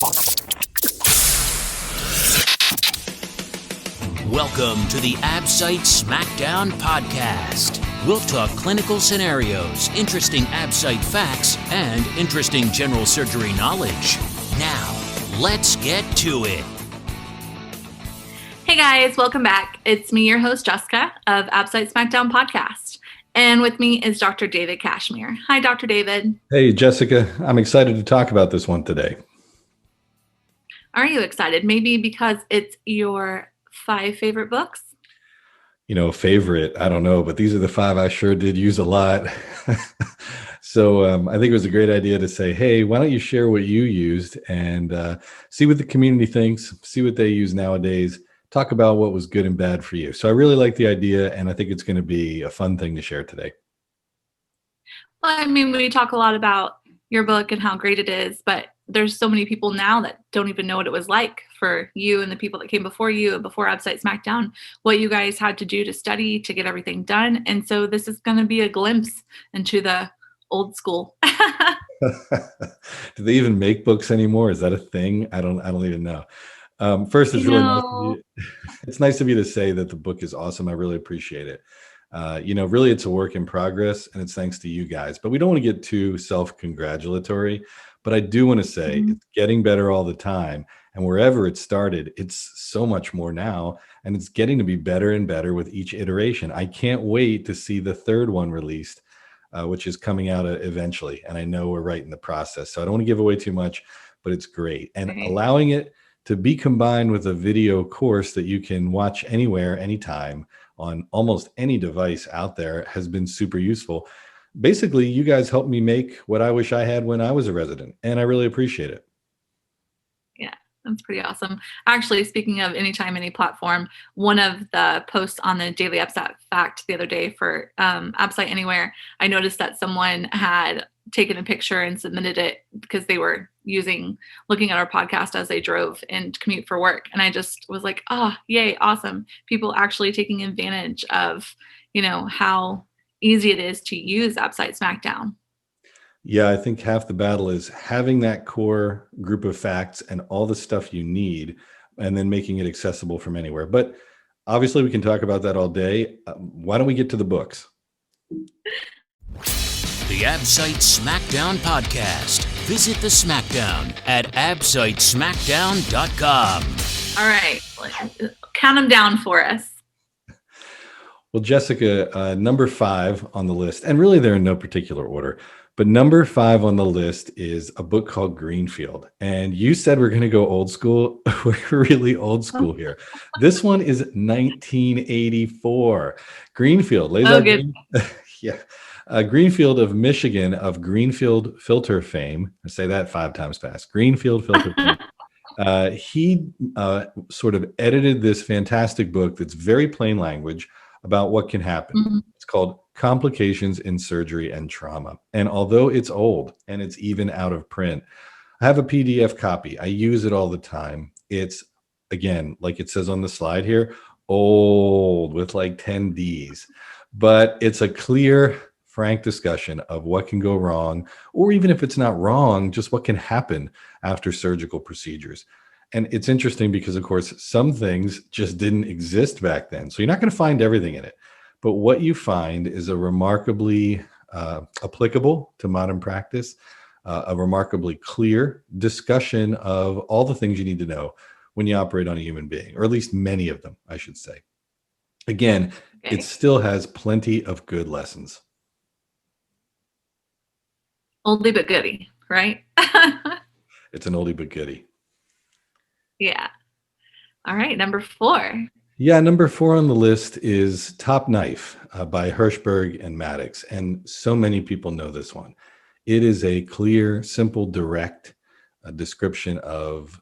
Welcome to the AbSite Smackdown podcast. We'll talk clinical scenarios, interesting AbSite facts, and interesting general surgery knowledge. Now, let's get to it. Hey guys, welcome back. It's me, your host, Jessica of AbSite Smackdown podcast. And with me is Dr. David Cashmere. Hi, Dr. David. Hey, Jessica. I'm excited to talk about this one today. Are you excited? Maybe because it's your 5 favorite books? Favorite, I don't know, but these are the 5 I sure did use a lot. So I think it was a great idea to say, hey, why don't you share what you used and see what the community thinks, see what they use nowadays, talk about what was good and bad for you. So I really like the idea, and I think it's going to be a fun thing to share today. Well, I mean, we talk a lot about your book and how great it is, but there's so many people now that don't even know what it was like for you and the people that came before you and before AbSite Smackdown, what you guys had to do to study to get everything done. And so this is going to be a glimpse into the old school. Do they even make books anymore? Is that a thing? I don't even know. First, it's really nice. It's nice of you to say that the book is awesome. I really appreciate it. Really, it's a work in progress, and it's thanks to you guys. But we don't want to get too self-congratulatory. But I do want to say it's getting better all the time. And wherever it started, it's so much more now. And it's getting to be better and better with each iteration. I can't wait to see the 3rd one released, which is coming out eventually. And I know we're right in the process. So I don't want to give away too much, but it's great. And allowing it to be combined with a video course that you can watch anywhere, anytime, on almost any device out there has been super useful. Basically, you guys helped me make what I wish I had when I was a resident, and I really appreciate it. Yeah, that's pretty awesome. Actually, speaking of anytime, any platform, one of the posts on the daily.absite.fact the other day for AbSite Anywhere, I noticed that someone had taken a picture and submitted it because they were looking at our podcast as they drove and commute for work. And I just was like, oh, yay, awesome. People actually taking advantage of, how easy it is to use AbSite Smackdown. Yeah, I think half the battle is having that core group of facts and all the stuff you need, and then making it accessible from anywhere. But obviously, we can talk about that all day. Why don't we get to the books? The AbSite Smackdown podcast. Visit the Smackdown at absitesmackdown.com. All right, count them down for us. Well, Jessica, number 5 on the list, and really they're in no particular order, but number 5 on the list is a book called Greenfield. And you said we're going to go old school. We're really old school here. This one is 1984. Greenfield. Greenfield of Michigan, of Greenfield filter fame. I say that 5 times fast. Greenfield filter fame. He sort of edited this fantastic book that's very plain language about what can happen. It's called Complications in Surgery and Trauma. And although it's old and it's even out of print, I have a PDF copy. I use it all the time. It's, again, like it says on the slide here, old with like 10 Ds. But it's a clear, frank discussion of what can go wrong, or even if it's not wrong, just what can happen after surgical procedures. And it's interesting because, of course, some things just didn't exist back then. So you're not going to find everything in it. But what you find is a remarkably applicable to modern practice, a remarkably clear discussion of all the things you need to know when you operate on a human being, or at least many of them, I should say. Again, it still has plenty of good lessons. Oldie but goodie, right? It's an oldie but goodie. Yeah. All right, number 4. Yeah, number 4 on the list is Top Knife by Hirschberg and Maddox. And so many people know this one. It is a clear, simple, direct description of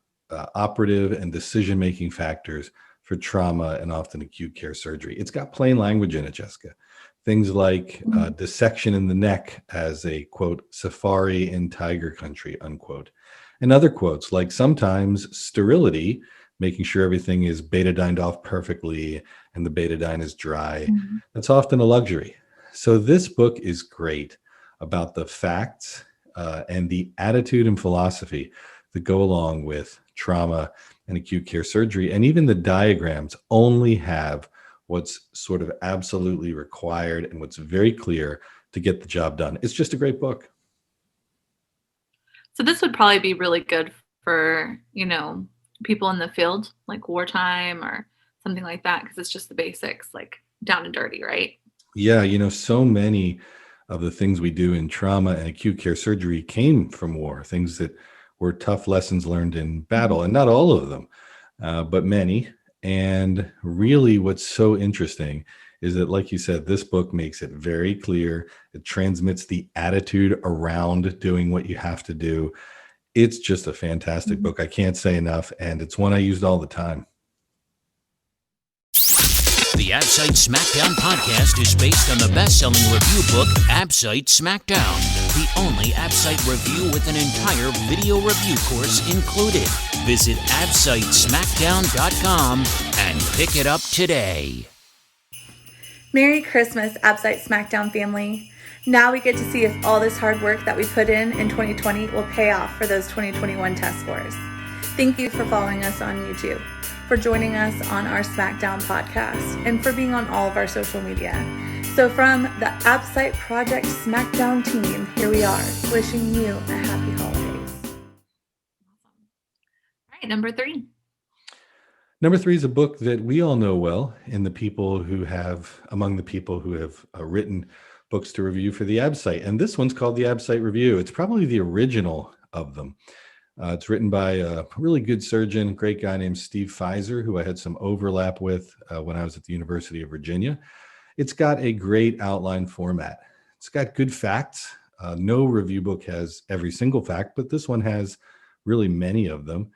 operative and decision-making factors for trauma and often acute care surgery. It's got plain language in it, Jessica. Things like dissection in the neck as a, quote, safari in tiger country, unquote. And other quotes like sometimes sterility, making sure everything is betadined off perfectly and the betadine is dry. That's often a luxury. So this book is great about the facts and the attitude and philosophy that go along with trauma and acute care surgery. And even the diagrams only have what's sort of absolutely required and what's very clear to get the job done. It's just a great book. So this would probably be really good for, people in the field, like wartime or something like that, because it's just the basics, like down and dirty, right? Yeah, so many of the things we do in trauma and acute care surgery came from war, things that were tough lessons learned in battle, and not all of them, but many. And really what's so interesting is that, like you said, this book makes it very clear. It transmits the attitude around doing what you have to do. It's just a fantastic book. I can't say enough. And it's one I used all the time. The AbSite Smackdown podcast is based on the best-selling review book, AbSite Smackdown, the only AbSite review with an entire video review course included. Visit absitesmackdown.com and pick it up today. Merry Christmas, AbSite Smackdown family. Now we get to see if all this hard work that we put in 2020 will pay off for those 2021 test scores. Thank you for following us on YouTube, for joining us on our Smackdown podcast, and for being on all of our social media. So from the AbSite Project Smackdown team, here we are, wishing you a happy holidays. All right, number 3. Number 3 is a book that we all know well among the people who have written books to review for the AbSite. And this one's called the AbSite Review. It's probably the original of them. It's written by a really good surgeon, great guy named Steve Pfizer, who I had some overlap with when I was at the University of Virginia. It's got a great outline format. It's got good facts. No review book has every single fact, but this one has really many of them.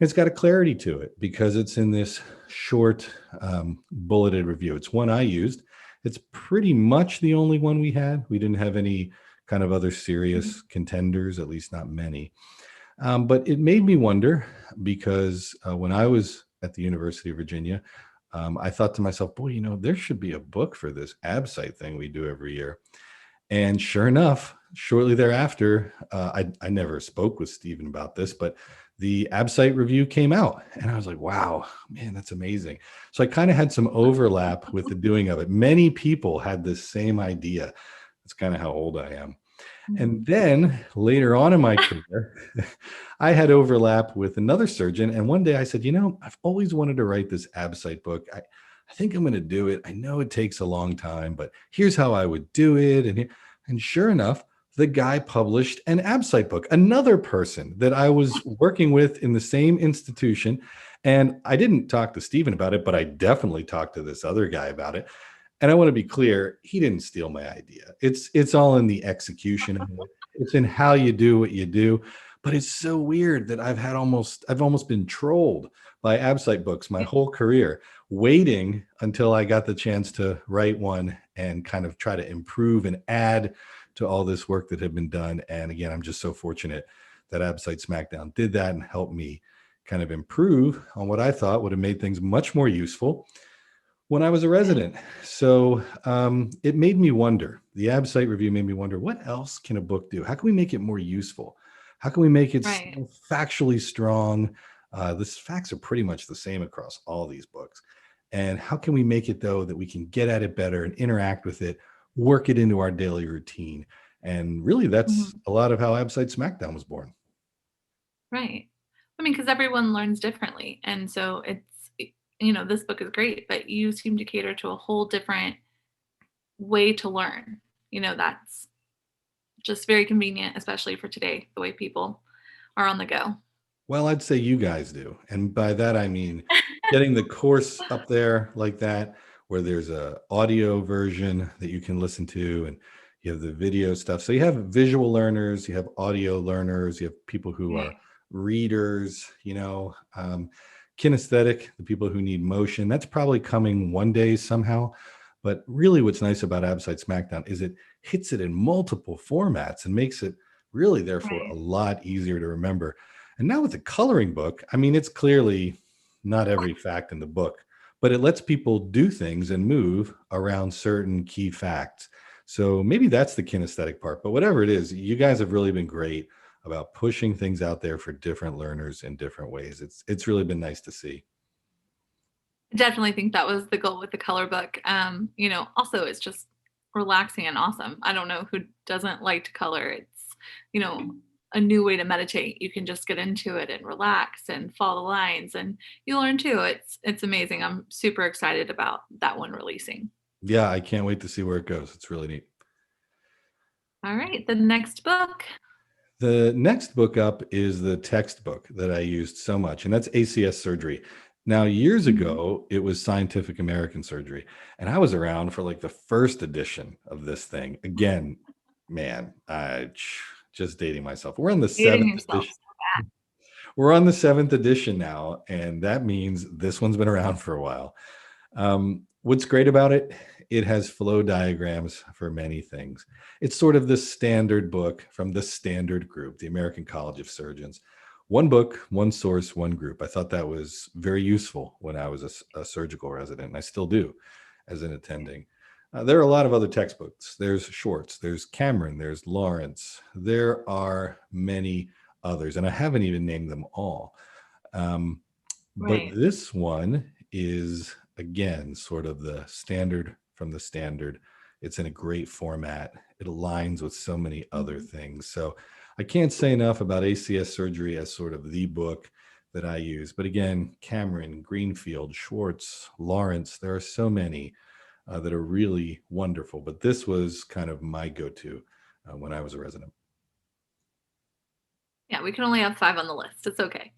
It's got a clarity to it because it's in this short bulleted review. It's one I used. It's pretty much the only one we had. We didn't have any kind of other serious contenders, at least not many. But it made me wonder because when I was at the University of Virginia, I thought to myself, boy, there should be a book for this AbSite thing we do every year. And sure enough, shortly thereafter, I never spoke with Stephen about this, but the AbSite review came out and I was like, wow, man, that's amazing. So I kind of had some overlap with the doing of it. Many people had this same idea. That's kind of how old I am. And then later on in my career, I had overlap with another surgeon. And one day I said, I've always wanted to write this AbSite book. I think I'm going to do it. I know it takes a long time, but here's how I would do it. And sure enough, the guy published an AbSite book, another person that I was working with in the same institution. And I didn't talk to Stephen about it, but I definitely talked to this other guy about it. And I want to be clear, he didn't steal my idea. It's all in the execution of it. It's in how you do what you do. But it's so weird that I've almost been trolled by AbSite books my whole career, waiting until I got the chance to write one and kind of try to improve and add to all this work that had been done. And again, I'm just so fortunate that AbSite Smackdown did that and helped me kind of improve on what I thought would have made things much more useful when I was a resident. So it made me wonder, the AbSite review made me wonder, what else can a book do? How can we make it more useful? How can we make it factually strong? The facts are pretty much the same across all these books. And how can we make it, though, that we can get at it better and interact with it, work it into our daily routine? And really, that's a lot of how AbSite Smackdown was born. Right. I mean, because everyone learns differently. And so it's, this book is great, but you seem to cater to a whole different way to learn. That's just very convenient, especially for today, the way people are on the go. Well, I'd say you guys do. And by that, I mean getting the course up there like that, where there's a audio version that you can listen to and you have the video stuff. So you have visual learners, you have audio learners, you have people who are readers, kinesthetic, the people who need motion. That's probably coming one day somehow. But really what's nice about AbSite Smackdown is it hits it in multiple formats and makes it really, therefore, a lot easier to remember. And now with the coloring book, I mean, it's clearly not every fact in the book, but it lets people do things and move around certain key facts. So maybe that's the kinesthetic part, but whatever it is, you guys have really been great about pushing things out there for different learners in different ways. It's really been nice to see. I definitely think that was the goal with the color book. Also it's just relaxing and awesome. I don't know who doesn't like to color. It's, a new way to meditate. You can just get into it and relax and follow the lines, and you learn too. It's amazing. I'm super excited about that one releasing. Yeah, I can't wait to see where it goes. It's really neat. All right, the next book. The next book up is the textbook that I used so much, and that's ACS surgery. Now, years ago, it was Scientific American Surgery, and I was around for like the first edition of this thing. Again, man, just dating myself. We're on the seventh edition. We're on the 7th edition now, and that means this one's been around for a while. What's great about it? It has flow diagrams for many things. It's sort of the standard book from the standard group, the American College of Surgeons. One book, one source, one group. I thought that was very useful when I was a surgical resident, and I still do as an attending. There are a lot of other textbooks. There's Schwartz, there's Cameron, there's Lawrence. There are many others, and I haven't even named them all. But this one is, again, sort of the standard from the standard. It's in a great format. It aligns with so many other things. So I can't say enough about ACS surgery as sort of the book that I use. But again, Cameron, Greenfield, Schwartz, Lawrence, there are so many that are really wonderful. But this was kind of my go-to when I was a resident. Yeah, we can only have 5 on the list. It's okay.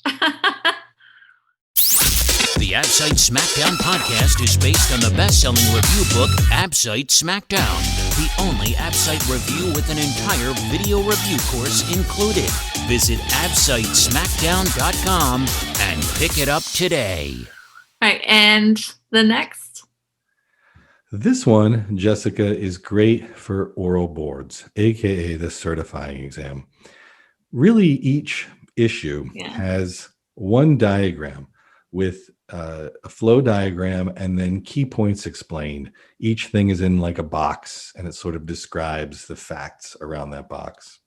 The AbSite Smackdown podcast is based on the best-selling review book, AbSite Smackdown, the only AbSite review with an entire video review course included. Visit absitesmackdown.com and pick it up today. All right, and the next? This one, Jessica, is great for oral boards, aka the certifying exam. Really, each issue has one diagram with a flow diagram and then key points explained. Each thing is in like a box, and it sort of describes the facts around that box.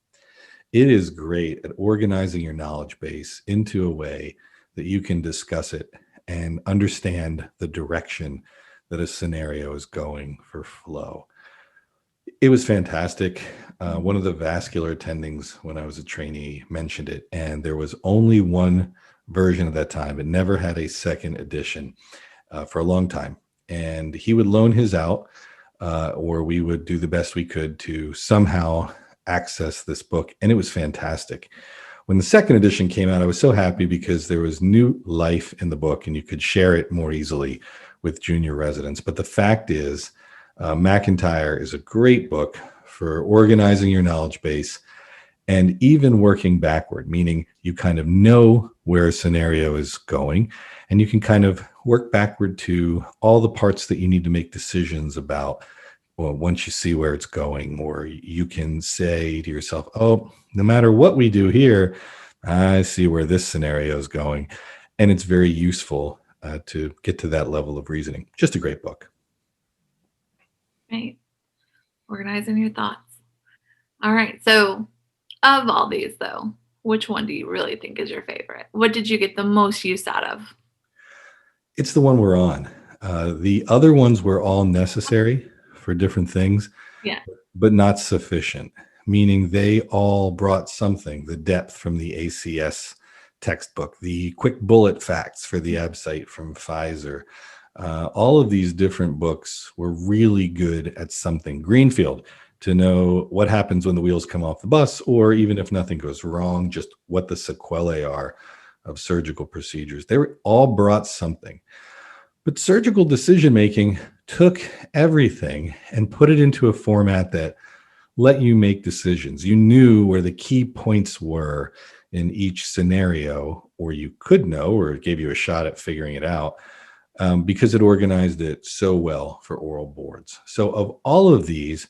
It is great at organizing your knowledge base into a way that you can discuss it and understand the direction that a scenario is going for flow. It was fantastic. One of the vascular attendings when I was a trainee mentioned it, and there was only one version at that time. It never had a second edition for a long time. And he would loan his out, or we would do the best we could to somehow access this book. And it was fantastic. When the second edition came out, I was so happy because there was new life in the book and you could share it more easily with junior residents. But the fact is, McIntyre is a great book for organizing your knowledge base and even working backward, meaning you kind of know where a scenario is going and you can kind of work backward to all the parts that you need to make decisions about. Well, once you see where it's going, or you can say to yourself, oh, no matter what we do here, I see where this scenario is going. And it's very useful to get to that level of reasoning. Just a great book. Right. Organizing your thoughts. All right. So of all these, though, which one do you really think is your favorite? What did you get the most use out of? It's the one we're on. The other ones were all necessary for different things, but not sufficient, meaning they all brought something, the depth from the ACS textbook, the quick bullet facts for the AbSite from Pfizer. All of these different books were really good at something. Greenfield, to know what happens when the wheels come off the bus, or even if nothing goes wrong, just what the sequelae are of surgical procedures. They were all brought something. But surgical decision-making took everything and put it into a format that let you make decisions. You knew where the key points were in each scenario, or you could know, or it gave you a shot at figuring it out, because it organized it so well for oral boards. So of all of these,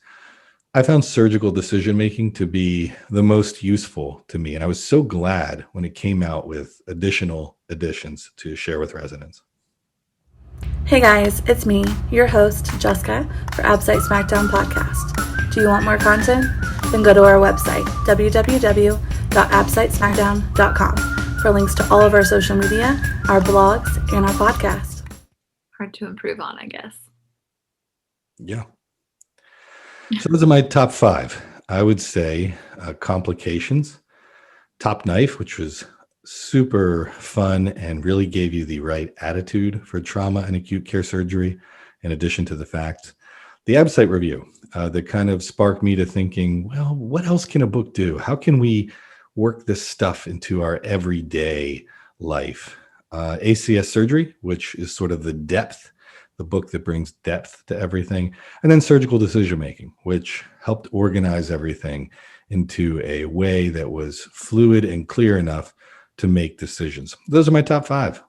I found surgical decision-making to be the most useful to me. And I was so glad when it came out with additional editions to share with residents. Hey guys, it's me, your host, Jessica, for AbSite Smackdown podcast. Do you want more content? then go to our website, www.absitesmackdown.com, for links to all of our social media, our blogs, and our podcast. Hard to improve on, I guess. Yeah. So those are my top 5. I would say complications, top knife, which was super fun and really gave you the right attitude for trauma and acute care surgery, in addition to the facts. The AbSite review that kind of sparked me to thinking, well, what else can a book do? How can we work this stuff into our everyday life? ACS surgery, which is sort of the book that brings depth to everything. And then surgical decision making, which helped organize everything into a way that was fluid and clear enough to make decisions. Those are my top 5.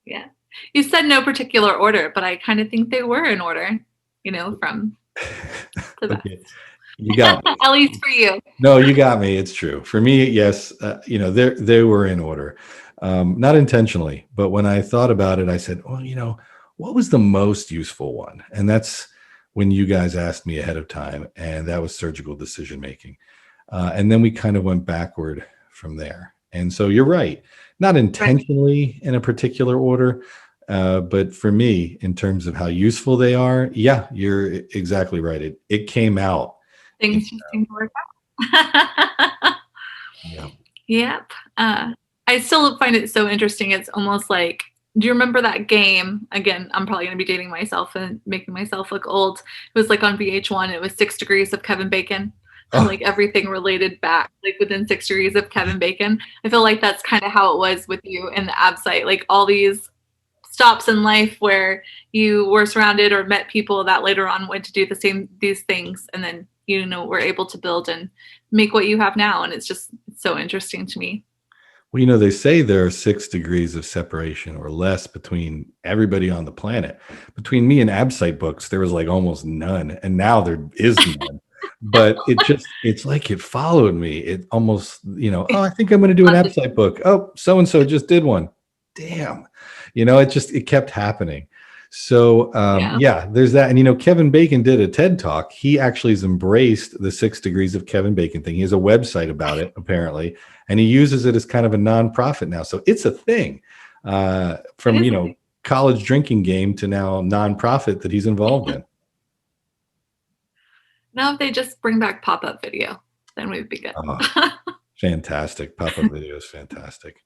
Yeah. You said no particular order, but I kind of think they were in order, from the best. Okay. You got me. At least for you. No, you got me. It's true. For me, yes, they were in order. Not intentionally, but when I thought about it, I said, well, what was the most useful one? And that's when you guys asked me ahead of time, and that was surgical decision making. And then we kind of went backward from there. And so you're right, not intentionally in a particular order, but for me, in terms of how useful they are, yeah, you're exactly right. It came out. Things just seem to work out. Yeah. Yep. I still find it so interesting. It's almost like, do you remember that game? Again, I'm probably going to be dating myself and making myself look old. It was like on VH1. It was 6 Degrees of Kevin Bacon. And like everything related back, like within 6 degrees of Kevin Bacon. I feel like that's kind of how it was with you in the AbSite. Like all these stops in life where you were surrounded or met people that later on went to do these things. And then, were able to build and make what you have now. And it's just so interesting to me. Well, they say there are 6 degrees of separation or less between everybody on the planet. Between me and AbSite books, there was like almost none. And now there is none. But it's like it followed me. It almost, I think I'm going to do an AbSite book. Oh, so-and-so just did one. Damn. It kept happening. So, yeah, there's that. And, Kevin Bacon did a TED Talk. He actually has embraced the 6 degrees of Kevin Bacon thing. He has a website about it, apparently, and he uses it as kind of a nonprofit now. So it's a thing from, college drinking game to now nonprofit that he's involved in. Now if they just bring back pop-up video, then we'd be good. Oh, fantastic. Pop-up video is fantastic.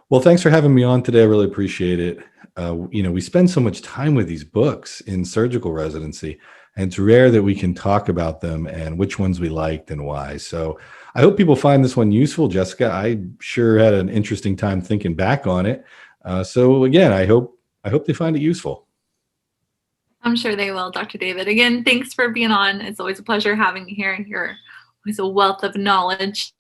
Well, thanks for having me on today. I really appreciate it. We spend so much time with these books in surgical residency, and it's rare that we can talk about them and which ones we liked and why. So I hope people find this one useful, Jessica. I sure had an interesting time thinking back on it. So again, I hope they find it useful. I'm sure they will, Dr. David. Again, thanks for being on. It's always a pleasure having you here. You're always a wealth of knowledge.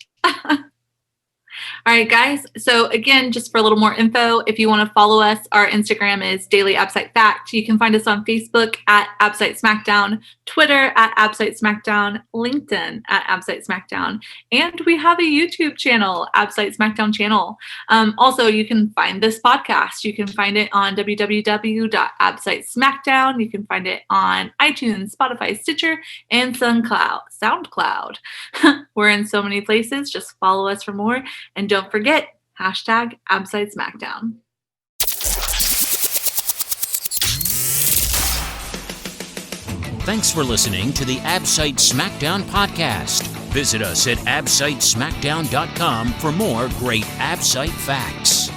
All right, guys. So again, just for a little more info, if you want to follow us, our Instagram is daily.absite.fact. You can find us on Facebook at AbSite Smackdown, Twitter at AbSite Smackdown, LinkedIn at AbSite Smackdown, and we have a YouTube channel, AbSite Smackdown channel. Also, you can find this podcast. You can find it on www.absitesmackdown. You can find it on iTunes, Spotify, Stitcher, and SoundCloud. We're in so many places. Just follow us for more. And don't forget, #AbSite Smackdown. Thanks for listening to the AbSite Smackdown podcast. Visit us at absitesmackdown.com for more great AbSite facts.